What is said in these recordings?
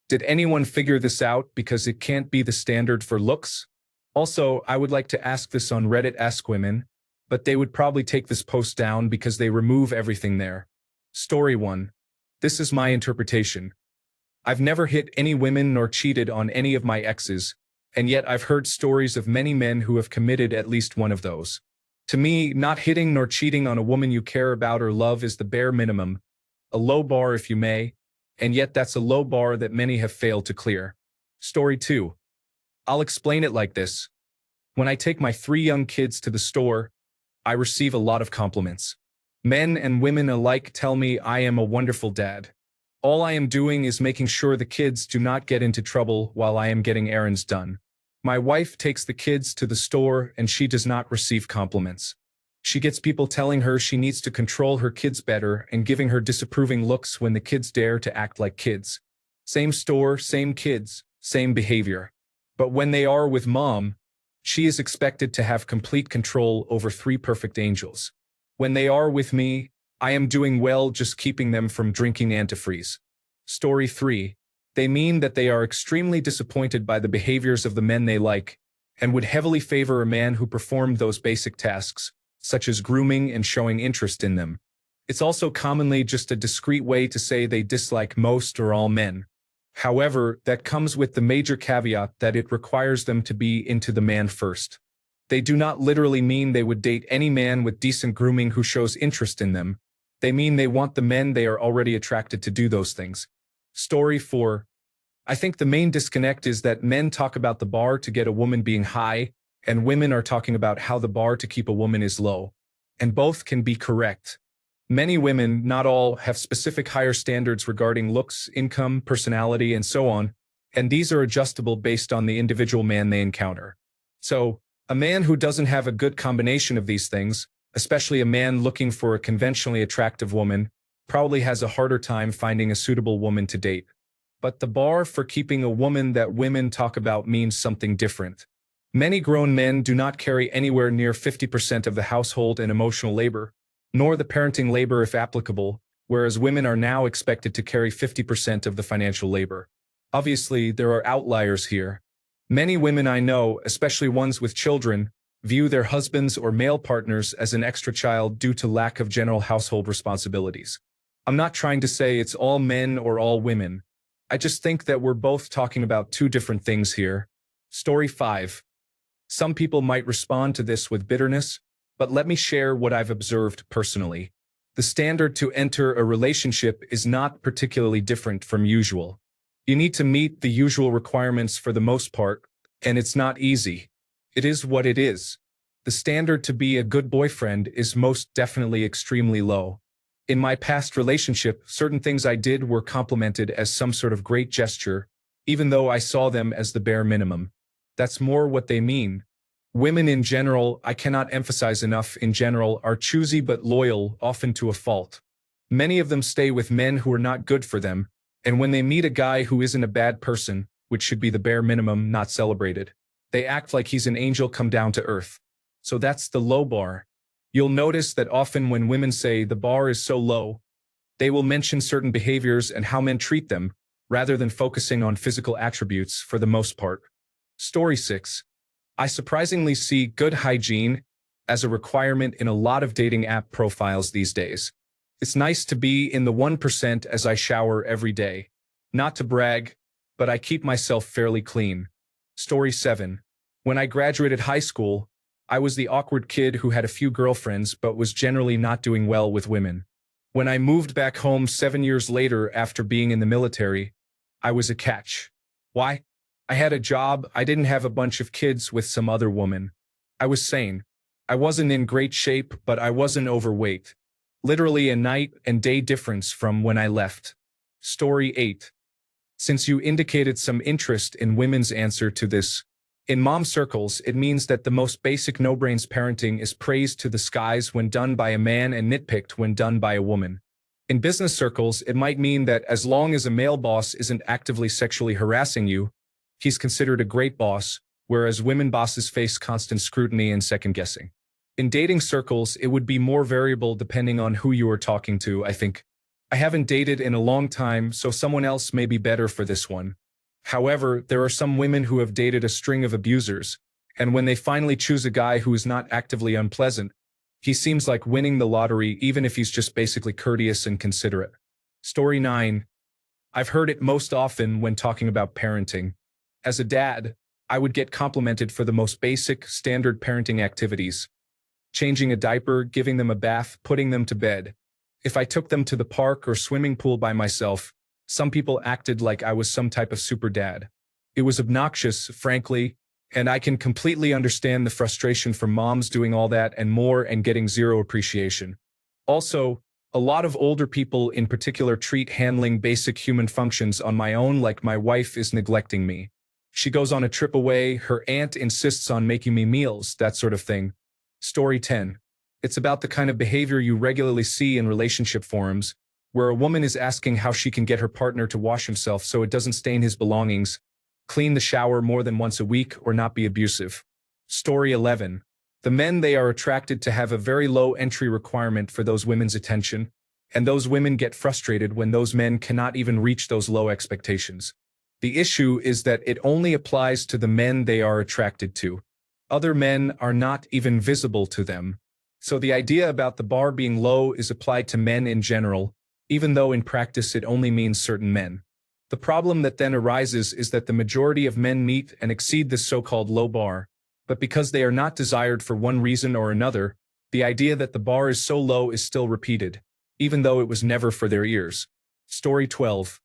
Did anyone figure this out because it can't be the standard for looks? Also, I would like to ask this on Reddit Ask Women, but they would probably take this post down because they remove everything there. Story 1. This is my interpretation. I've never hit any women nor cheated on any of my exes, and yet I've heard stories of many men who have committed at least one of those. To me, not hitting nor cheating on a woman you care about or love is the bare minimum, a low bar if you may, and yet that's a low bar that many have failed to clear. Story 2. I'll explain it like this. When I take my 3 young kids to the store, I receive a lot of compliments. Men and women alike tell me I am a wonderful dad. All I am doing is making sure the kids do not get into trouble while I am getting errands done. My wife takes the kids to the store and she does not receive compliments. She gets people telling her she needs to control her kids better and giving her disapproving looks when the kids dare to act like kids. Same store, same kids, same behavior. But when they are with mom, she is expected to have complete control over 3 perfect angels. When they are with me, I am doing well just keeping them from drinking antifreeze. Story 3. They mean that they are extremely disappointed by the behaviors of the men they like, and would heavily favor a man who performed those basic tasks, such as grooming and showing interest in them. It's also commonly just a discreet way to say they dislike most or all men. However, that comes with the major caveat that it requires them to be into the man first. They do not literally mean they would date any man with decent grooming who shows interest in them. They mean they want the men they are already attracted to do those things. Story 4. I think the main disconnect is that men talk about the bar to get a woman being high, and women are talking about how the bar to keep a woman is low. And both can be correct. Many women, not all, have specific higher standards regarding looks, income, personality, and so on, and these are adjustable based on the individual man they encounter. So, a man who doesn't have a good combination of these things, especially a man looking for a conventionally attractive woman, probably has a harder time finding a suitable woman to date. But the bar for keeping a woman that women talk about means something different. Many grown men do not carry anywhere near 50% of the household and emotional labor, nor the parenting labor if applicable, whereas women are now expected to carry 50% of the financial labor. Obviously, there are outliers here. Many women I know, especially ones with children, view their husbands or male partners as an extra child due to lack of general household responsibilities. I'm not trying to say it's all men or all women. I just think that we're both talking about 2 different things here. Story 5. Some people might respond to this with bitterness, but let me share what I've observed personally. The standard to enter a relationship is not particularly different from usual. You need to meet the usual requirements for the most part, and it's not easy. It is what it is. The standard to be a good boyfriend is most definitely extremely low. In my past relationship, certain things I did were complimented as some sort of great gesture, even though I saw them as the bare minimum. That's more what they mean. Women in general, I cannot emphasize enough in general, are choosy but loyal, often to a fault. Many of them stay with men who are not good for them, and when they meet a guy who isn't a bad person, which should be the bare minimum, not celebrated, they act like he's an angel come down to earth. So that's the low bar. You'll notice that often when women say the bar is so low, they will mention certain behaviors and how men treat them, rather than focusing on physical attributes for the most part. Story 6. I surprisingly see good hygiene as a requirement in a lot of dating app profiles these days. It's nice to be in the 1% as I shower every day. Not to brag, but I keep myself fairly clean. Story 7. When I graduated high school, I was the awkward kid who had a few girlfriends but was generally not doing well with women. When I moved back home 7 years later after being in the military, I was a catch. Why? I had a job, I didn't have a bunch of kids with some other woman. I was sane. I wasn't in great shape, but I wasn't overweight. Literally a night and day difference from when I left. Story 8. Since you indicated some interest in women's answer to this, in mom circles, it means that the most basic no-brains parenting is praised to the skies when done by a man and nitpicked when done by a woman. In business circles, it might mean that as long as a male boss isn't actively sexually harassing you, he's considered a great boss, whereas women bosses face constant scrutiny and second-guessing. In dating circles, it would be more variable depending on who you are talking to, I think. I haven't dated in a long time, so someone else may be better for this one. However, there are some women who have dated a string of abusers, and when they finally choose a guy who is not actively unpleasant, he seems like winning the lottery even if he's just basically courteous and considerate. Story 9. I've heard it most often when talking about parenting. As a dad, I would get complimented for the most basic, standard parenting activities. Changing a diaper, giving them a bath, putting them to bed. If I took them to the park or swimming pool by myself, some people acted like I was some type of super dad. It was obnoxious, frankly, and I can completely understand the frustration from moms doing all that and more and getting zero appreciation. Also, a lot of older people in particular treat handling basic human functions on my own like my wife is neglecting me. She goes on a trip away, her aunt insists on making me meals, that sort of thing. Story 10. It's about the kind of behavior you regularly see in relationship forums, where a woman is asking how she can get her partner to wash himself so it doesn't stain his belongings, clean the shower more than once a week, or not be abusive. Story 11. The men they are attracted to have a very low entry requirement for those women's attention, and those women get frustrated when those men cannot even reach those low expectations. The issue is that it only applies to the men they are attracted to. Other men are not even visible to them. So the idea about the bar being low is applied to men in general, even though in practice it only means certain men. The problem that then arises is that the majority of men meet and exceed this so-called low bar, but because they are not desired for one reason or another, the idea that the bar is so low is still repeated, even though it was never for their ears. Story 12.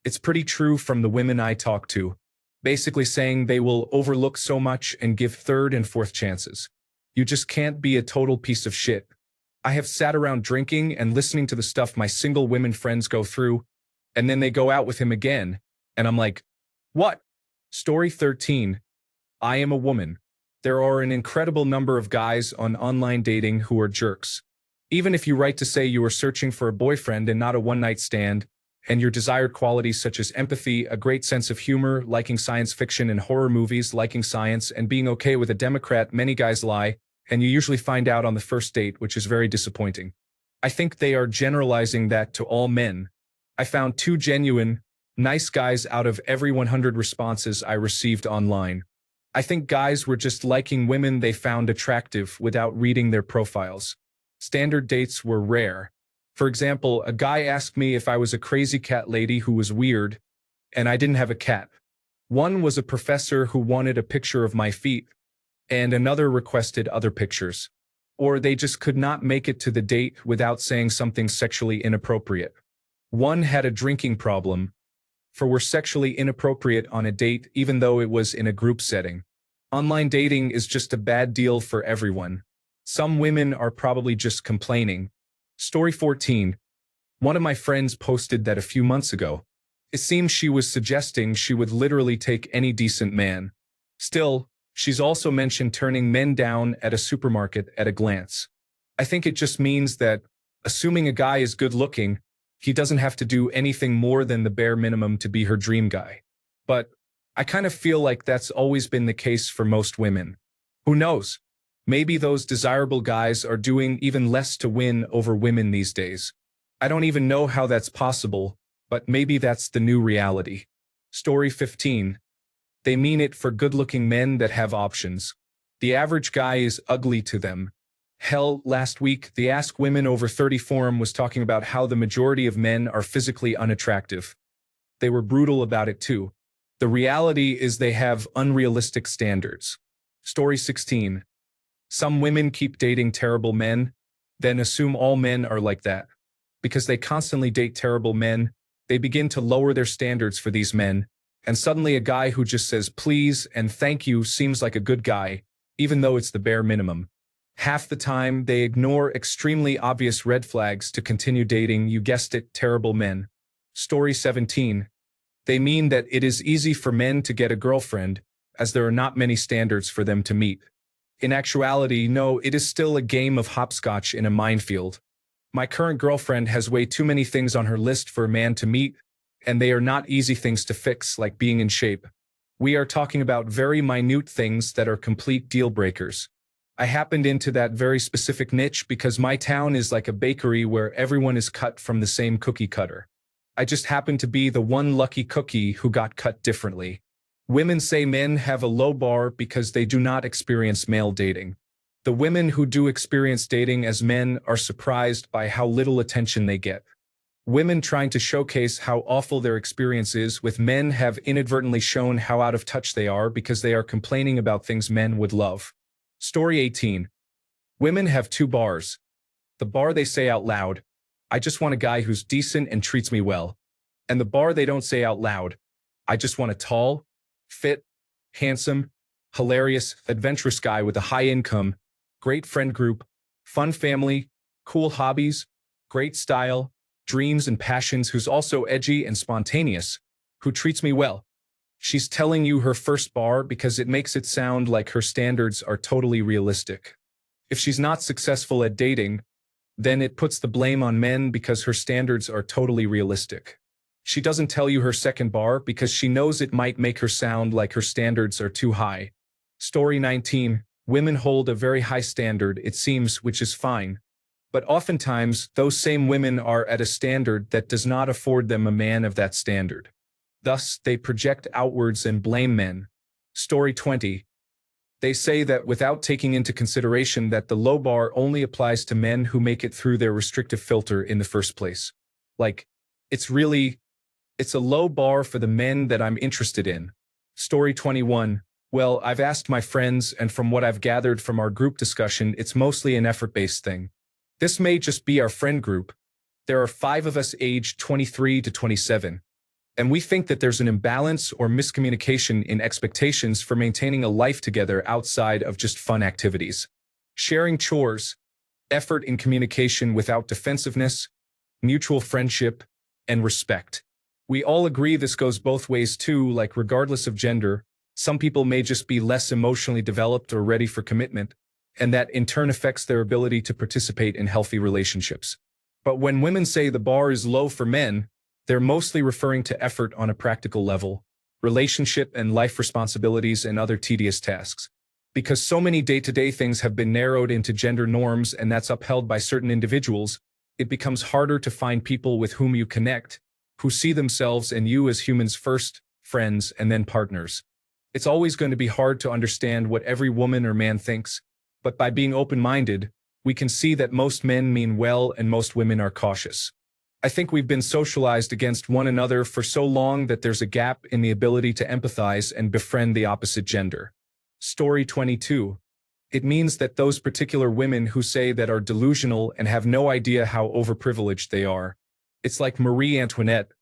It's pretty true from the women I talk to, basically saying they will overlook so much and give third and fourth chances. You just can't be a total piece of shit. I have sat around drinking and listening to the stuff my single women friends go through, and then they go out with him again, and I'm like, what? Story 13. I am a woman. There are an incredible number of guys on online dating who are jerks. Even if you write to say you are searching for a boyfriend and not a one-night stand, and your desired qualities such as empathy, a great sense of humor, liking science fiction and horror movies, liking science, and being okay with a Democrat, many guys lie, and you usually find out on the first date, which is very disappointing. I think they are generalizing that to all men. I found 2 genuine, nice guys out of every 100 responses I received online. I think guys were just liking women they found attractive without reading their profiles. Standard dates were rare. For example, a guy asked me if I was a crazy cat lady who was weird, and I didn't have a cat. One was a professor who wanted a picture of my feet, and another requested other pictures. Or they just could not make it to the date without saying something sexually inappropriate. One had a drinking problem, for were sexually inappropriate on a date even though it was in a group setting. Online dating is just a bad deal for everyone. Some women are probably just complaining. Story 14. One of my friends posted that a few months ago. It seems she was suggesting she would literally take any decent man. Still, she's also mentioned turning men down at a supermarket at a glance. I think it just means that, assuming a guy is good looking, he doesn't have to do anything more than the bare minimum to be her dream guy. But I kind of feel like that's always been the case for most women. Who knows? Maybe those desirable guys are doing even less to win over women these days. I don't even know how that's possible, but maybe that's the new reality. Story 15. They mean it for good-looking men that have options. The average guy is ugly to them. Hell, last week, the Ask Women Over 30 forum was talking about how the majority of men are physically unattractive. They were brutal about it too. The reality is they have unrealistic standards. Story 16. Some women keep dating terrible men, then assume all men are like that. Because they constantly date terrible men, they begin to lower their standards for these men, and suddenly a guy who just says please and thank you seems like a good guy, even though it's the bare minimum. Half the time, they ignore extremely obvious red flags to continue dating, you guessed it, terrible men. Story 17. They mean that it is easy for men to get a girlfriend, as there are not many standards for them to meet. In actuality, no, it is still a game of hopscotch in a minefield. My current girlfriend has way too many things on her list for a man to meet, and they are not easy things to fix, like being in shape. We are talking about very minute things that are complete deal breakers. I happened into that very specific niche because my town is like a bakery where everyone is cut from the same cookie cutter. I just happened to be the one lucky cookie who got cut differently. Women say men have a low bar because they do not experience male dating. The women who do experience dating as men are surprised by how little attention they get. Women trying to showcase how awful their experience is with men have inadvertently shown how out of touch they are because they are complaining about things men would love. Story 18. Women have two bars. The bar they say out loud, I just want a guy who's decent and treats me well. And the bar they don't say out loud, I just want a tall, fit, handsome, hilarious, adventurous guy with a high income, great friend group, fun family, cool hobbies, great style, dreams and passions, who's also edgy and spontaneous, who treats me well. She's telling you her first bar because it makes it sound like her standards are totally realistic. If she's not successful at dating, then it puts the blame on men because her standards are totally realistic. She doesn't tell you her second bar because she knows it might make her sound like her standards are too high. Story 19. Women hold a very high standard, it seems, which is fine. But oftentimes, those same women are at a standard that does not afford them a man of that standard. Thus, they project outwards and blame men. Story 20. They say that without taking into consideration that the low bar only applies to men who make it through their restrictive filter in the first place. Like, it's a low bar for the men that I'm interested in. Story 21. Well, I've asked my friends, and from what I've gathered from our group discussion, it's mostly an effort-based thing. This may just be our friend group. There are 5 of us aged 23 to 27. And we think that there's an imbalance or miscommunication in expectations for maintaining a life together outside of just fun activities. Sharing chores, effort in communication without defensiveness, mutual friendship, and respect. We all agree this goes both ways too, like regardless of gender, some people may just be less emotionally developed or ready for commitment, and that in turn affects their ability to participate in healthy relationships. But when women say the bar is low for men, they're mostly referring to effort on a practical level, relationship and life responsibilities and other tedious tasks. Because so many day-to-day things have been narrowed into gender norms and that's upheld by certain individuals, it becomes harder to find people with whom you connect, who see themselves and you as humans first, friends, and then partners. It's always going to be hard to understand what every woman or man thinks, but by being open-minded, we can see that most men mean well and most women are cautious. I think we've been socialized against one another for so long that there's a gap in the ability to empathize and befriend the opposite gender. Story 22. It means that those particular women who say that are delusional and have no idea how overprivileged they are. It's like Marie Antoinette,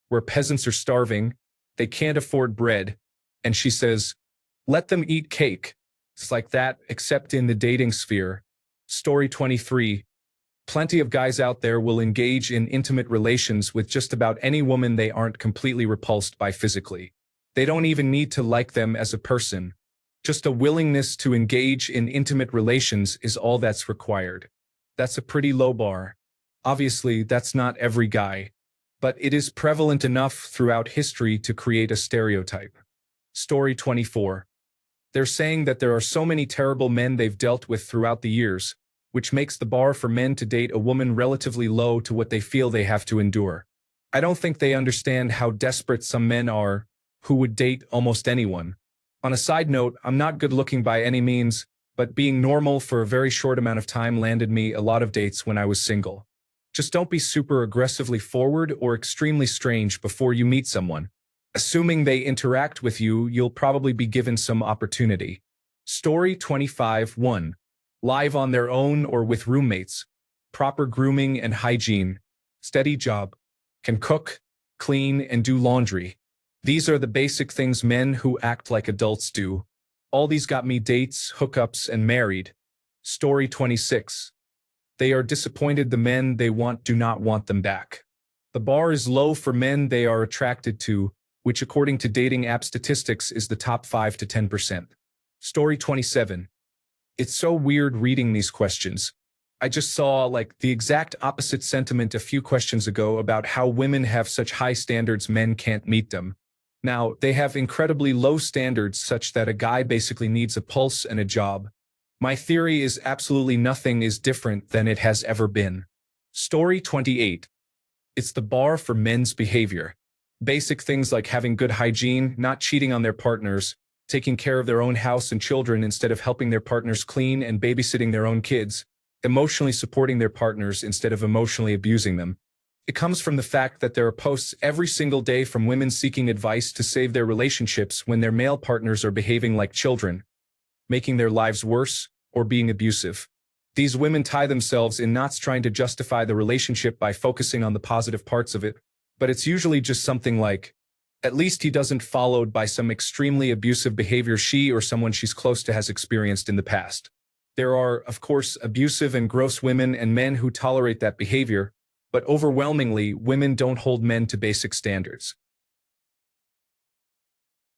where peasants are starving, they can't afford bread, and she says, let them eat cake. It's like that, except in the dating sphere. Story 23. Plenty of guys out there will engage in intimate relations with just about any woman they aren't completely repulsed by physically. They don't even need to like them as a person. Just a willingness to engage in intimate relations is all that's required. That's a pretty low bar. Obviously, that's not every guy, but it is prevalent enough throughout history to create a stereotype. Story 24. They're saying that there are so many terrible men they've dealt with throughout the years, which makes the bar for men to date a woman relatively low to what they feel they have to endure. I don't think they understand how desperate some men are, who would date almost anyone. On a side note, I'm not good looking by any means, but being normal for a very short amount of time landed me a lot of dates when I was single. Just don't be super aggressively forward or extremely strange before you meet someone. Assuming they interact with you, you'll probably be given some opportunity. Story 25-1. Live on their own or with roommates. Proper grooming and hygiene. Steady job. Can cook, clean, and do laundry. These are the basic things men who act like adults do. All these got me dates, hookups, and married. Story 26. They are disappointed the men they want do not want them back. The bar is low for men they are attracted to, which according to dating app statistics is the top 5 to 10%. Story 27. It's so weird reading these questions. I just saw the exact opposite sentiment a few questions ago about how women have such high standards men can't meet them. Now, they have incredibly low standards such that a guy basically needs a pulse and a job. My theory is absolutely nothing is different than it has ever been. Story 28. It's the bar for men's behavior. Basic things like having good hygiene, not cheating on their partners, taking care of their own house and children instead of helping their partners clean and babysitting their own kids, emotionally supporting their partners instead of emotionally abusing them. It comes from the fact that there are posts every single day from women seeking advice to save their relationships when their male partners are behaving like children, making their lives worse, or being abusive. These women tie themselves in knots trying to justify the relationship by focusing on the positive parts of it, but it's usually just something like, at least he doesn't followed by some extremely abusive behavior she or someone she's close to has experienced in the past. There are, of course, abusive and gross women and men who tolerate that behavior, but overwhelmingly, women don't hold men to basic standards.